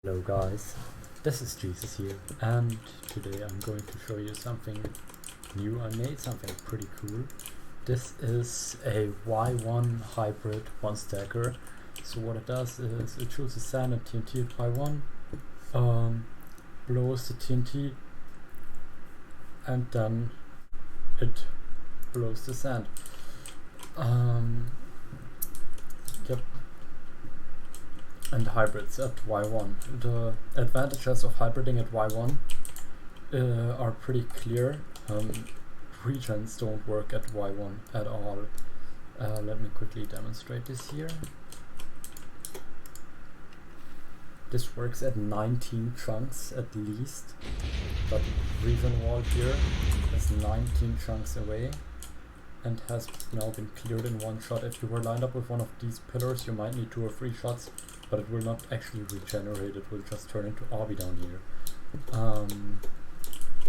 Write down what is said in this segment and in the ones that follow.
Hello guys, this is Jesus here, and today I'm going to show you something new I made, something pretty cool. This is a Y1 hybrid one stacker. So what it does is it shoots a sand and TNT at Y1, blows the TNT, and then it blows the sand. Yep. And hybrids at Y1. The advantages of hybriding at Y1 are pretty clear. Regens don't work at Y1 at all. Let me quickly demonstrate this here. This works at 19 chunks at least. But regen wall here is 19 chunks away and has now been cleared in one shot. If you were lined up with one of these pillars, you might need 2 or 3 shots, but it will not actually regenerate, it will just turn into Obby down here.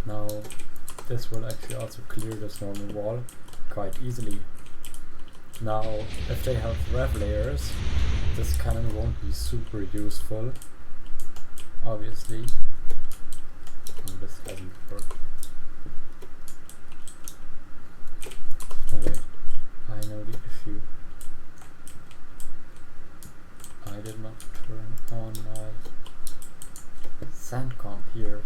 Now this will actually also clear this normal wall quite easily. Now if they have rev layers, this cannon won't be super useful, obviously. This hasn't worked. Okay, I know the issue. I did not turn on my sand comp here.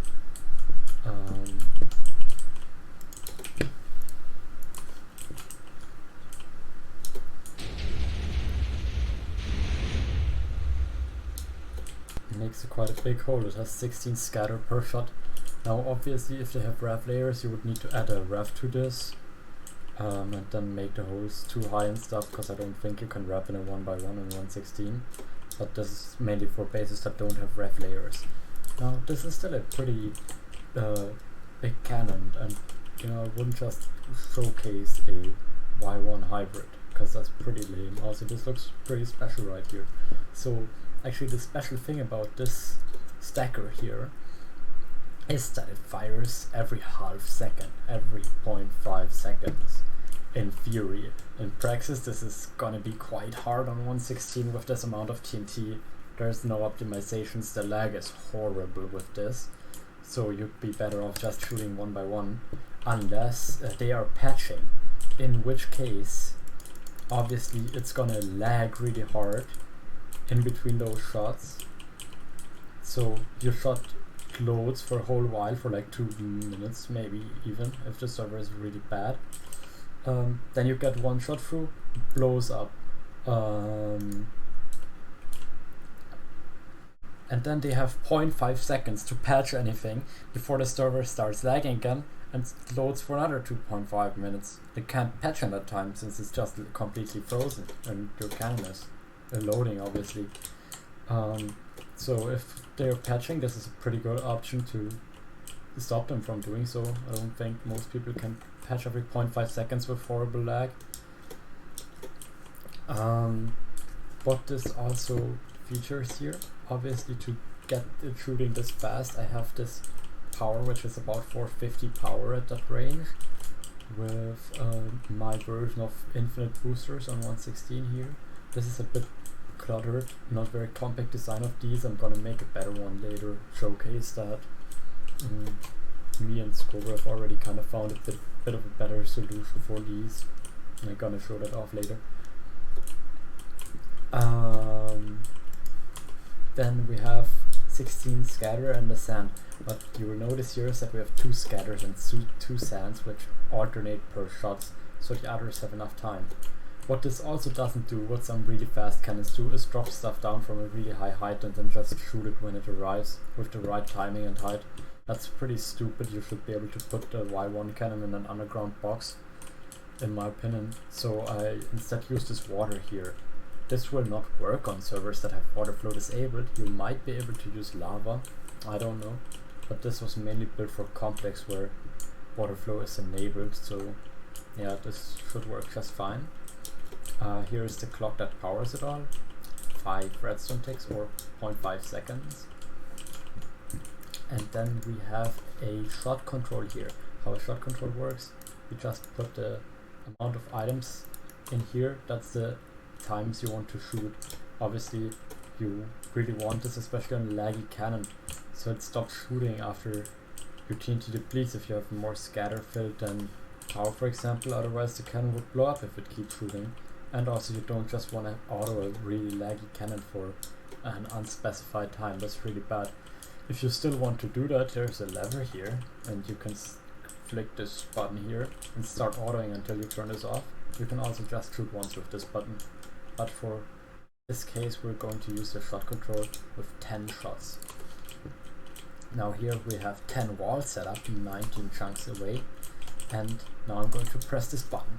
It makes quite a big hole. It has 16 scatter per shot. Now obviously if they have rev layers you would need to add a rev to this. And then make the holes too high and stuff, because I don't think you can wrap in a 1x1 and 116. But this is mainly for bases that don't have rev layers. Now this is still a pretty big cannon, and you know, I wouldn't just showcase a Y1 hybrid, because that's pretty lame. Also this looks pretty special right here. So actually the special thing about this stacker here is that it fires every half second, every 0.5 seconds. In theory. In practice this is gonna be quite hard on 116 with this amount of TNT. There's no optimizations, the lag is horrible with this. So you'd be better off just shooting 1x1 unless they are patching. In which case, obviously it's gonna lag really hard in between those shots. So your shot loads for a whole while, for like 2 minutes maybe even, if the server is really bad. Then you get one shot through, blows up. And then they have 0.5 seconds to patch anything before the server starts lagging again and loads for another 2.5 minutes. They can't patch in that time since it's just completely frozen and your cannon is loading obviously. So if they're patching, this is a pretty good option to stop them from doing so. I don't think most people can patch every 0.5 seconds with horrible lag. What this also features here, obviously to get it shooting this fast, I have this power which is about 450 power at that range with my version of infinite boosters on 116 here. This is a bit cluttered, not very compact design of these. I'm gonna make a better one later, showcase that. Me and Scober have already kind of found a bit of a better solution for these, and I'm gonna show that off later. Then we have 16 scatter and the sand. What you will notice here is that we have 2 scatters and 2 sands which alternate per shots, so the others have enough time. What this also doesn't do, what some really fast cannons do, is drop stuff down from a really high height and then just shoot it when it arrives with the right timing and height. That's pretty stupid. You should be able to put the Y1 cannon in an underground box, in my opinion. So I instead use this water here. This will not work on servers that have water flow disabled. You might be able to use lava, I don't know. But this was mainly built for complex where water flow is enabled, so yeah, this should work just fine. Here is the clock that powers it all. 5 redstone ticks or 0.5 seconds. And then we have a shot control here. How a shot control works, you just put the amount of items in here, that's the times you want to shoot. Obviously you really want this, especially on a laggy cannon, so it stops shooting after your TNT depletes if you have more scatter filled than power, for example. Otherwise the cannon would blow up if it keeps shooting. And also you don't just want to auto a really laggy cannon for an unspecified time. That's really bad. If you still want to do that, there's a lever here, and you can flick this button here and start autoing until you turn this off. You can also just shoot once with this button, but for this case we're going to use the shot control with 10 shots. Now here we have 10 walls set up, 19 chunks away, and now I'm going to press this button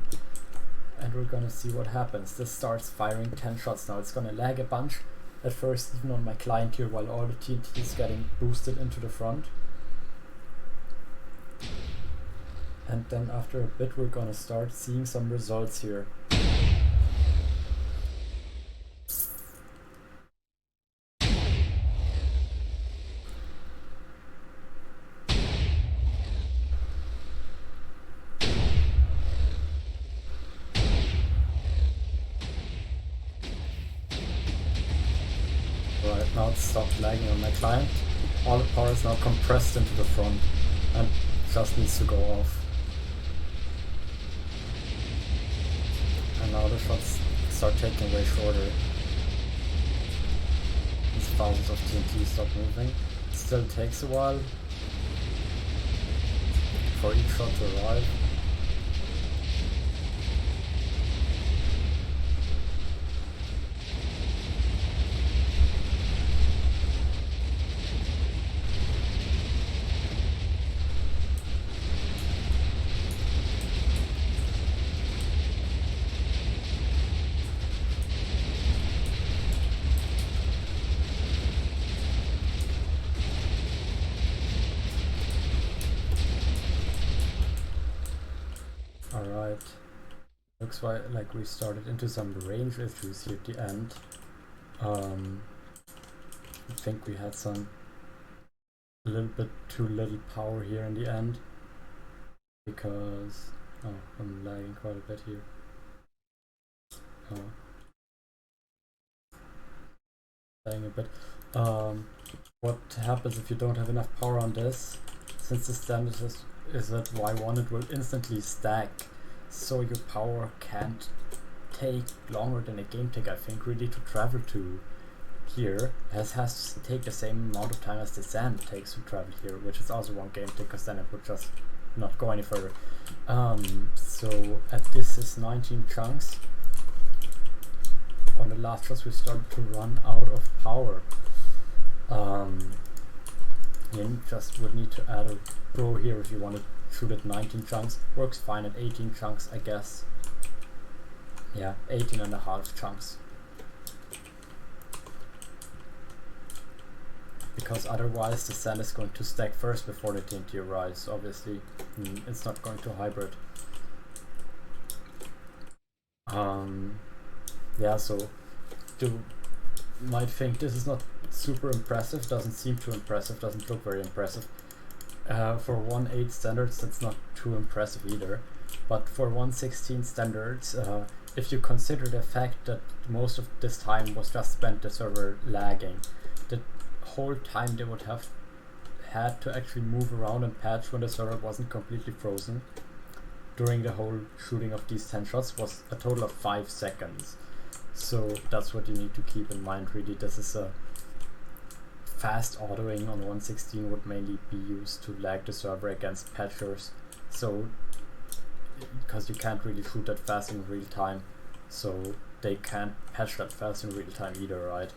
and we're gonna see what happens. This starts firing 10 shots. Now it's gonna lag a bunch at first, even on my client here, while all the TNT is getting boosted into the front. And then after a bit we're gonna start seeing some results here. Right, now it's stopped lagging on my client. All the power is now compressed into the front and just needs to go off. And now the shots start taking way shorter. These thousands of TNT stop moving. It still takes a while for each shot to arrive. Alright, looks like we started into some range issues here at the end. I think we had a little bit too little power here in the end, because I'm lagging quite a bit here. Lagging a bit. What happens if you don't have enough power on this? Since the standard is at Y1, it will instantly stack, so your power can't take longer than a game tick, I think, really, to travel to here. It has to take the same amount of time as the sand takes to travel here, which is also one game tick, because then it would just not go any further. So at this is 19 chunks. On the last shots we started to run out of power. You just would need to add a row here if you want to shoot at 19 chunks. Works fine at 18 chunks, I guess. Yeah, 18.5 chunks. Because otherwise the sand is going to stack first before the TNT arrives, obviously. It's not going to hybrid. Yeah, so you might think this is not super impressive, doesn't seem too impressive, doesn't look very impressive. For 1.8 standards that's not too impressive either, but for 1.16 standards, if you consider the fact that most of this time was just spent the server lagging, the whole time they would have had to actually move around and patch when the server wasn't completely frozen during the whole shooting of these 10 shots was a total of 5 seconds. So that's what you need to keep in mind, really. This is a fast autoing on 1.16 would mainly be used to lag the server against patchers, so because you can't really shoot that fast in real time, so they can't patch that fast in real time either, right?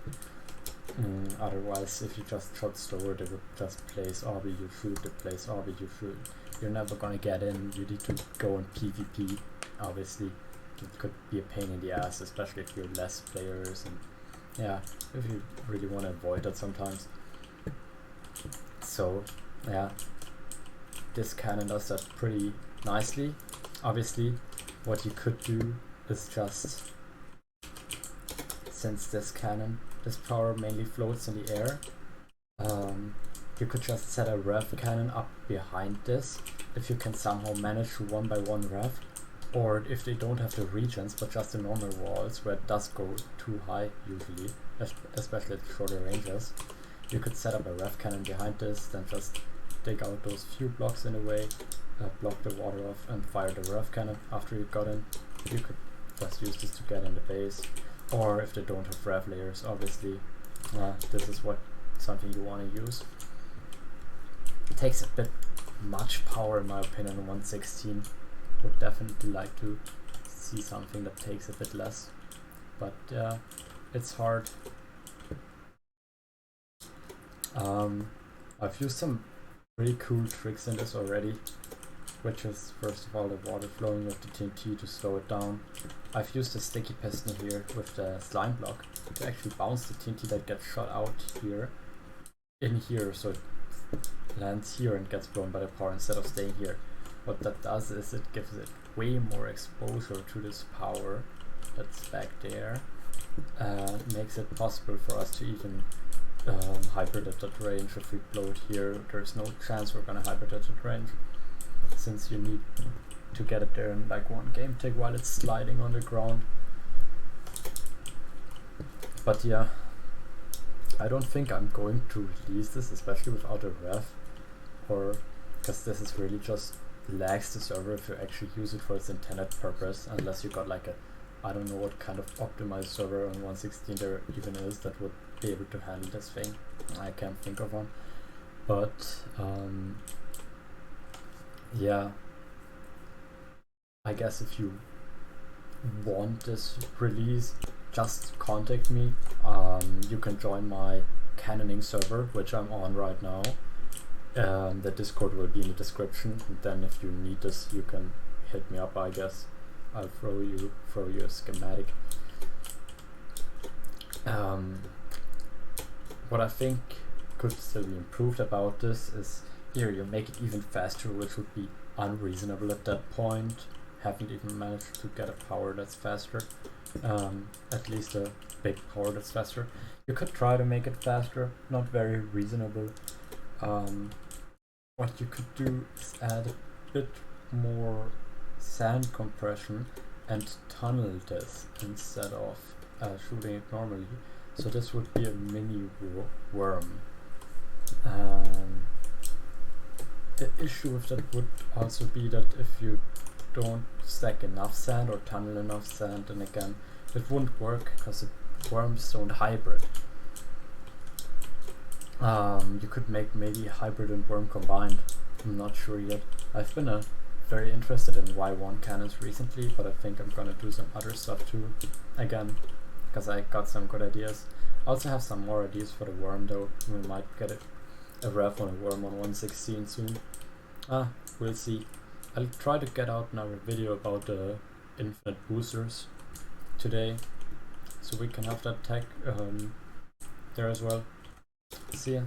Otherwise, if you just shot slower, they would just place RB, you shoot, they place RB, you shoot. You're never gonna get in. You need to go in PvP, obviously. It could be a pain in the ass, especially if you're less players, and yeah, if you really want to avoid that sometimes. So yeah, this cannon does that pretty nicely. Obviously, what you could do is just, since this power mainly floats in the air, you could just set a rev cannon up behind this, if you can somehow manage to 1 by 1 rev. Or if they don't have the regions but just the normal walls where it does go too high usually, especially at shorter ranges, you could set up a ref cannon behind this, then just dig out those few blocks in a way, block the water off and fire the ref cannon after you got in. You could just use this to get in the base, or if they don't have ref layers, obviously this is something you want to use. It takes a bit much power in my opinion on 116. Would definitely like to see something that takes a bit less, but yeah, it's hard. I've used some pretty cool tricks in this already, which is first of all the water flowing with the TNT to slow it down. I've used the sticky piston here with the slime block to actually bounce the TNT that gets shot out here in here, so it lands here and gets blown by the power instead of staying here. What that does is it gives it way more exposure to this power that's back there, and makes it possible for us to even hybrid at that range. If we blow it here, there's no chance we're gonna hybrid at that range, since you need to get it there in like one game tick while it's sliding on the ground. But yeah, I don't think I'm going to release this, especially without a ref, or because this is really just lags the server if you actually use it for its intended purpose, unless you got like a, I don't know what kind of optimized server on 116 there even is that would be able to handle this thing. I can't think of one, but yeah, I guess if you want this release, just contact me. You can join my cannoning server, which I'm on right now. The Discord will be in the description, and then if you need this, you can hit me up, I guess. I'll throw you a schematic. What I think could still be improved about this is here you make it even faster, which would be unreasonable at that point. Haven't even managed to get a power that's faster, at least a big power that's faster. You could try to make it faster, not very reasonable. What you could do is add a bit more sand compression and tunnel this instead of shooting it normally. So this would be a mini worm. The issue with that would also be that if you don't stack enough sand or tunnel enough sand, then again it wouldn't work because worms don't hybrid. You could make maybe hybrid and worm combined. I'm not sure yet. I've been very interested in Y1 cannons recently, but I think I'm gonna do some other stuff too, again, because I got some good ideas. I also have some more ideas for the worm though. We might get a ref on a worm on 116 soon. We'll see. I'll try to get out another video about the infinite boosters today, so we can have that tech there as well. See ya.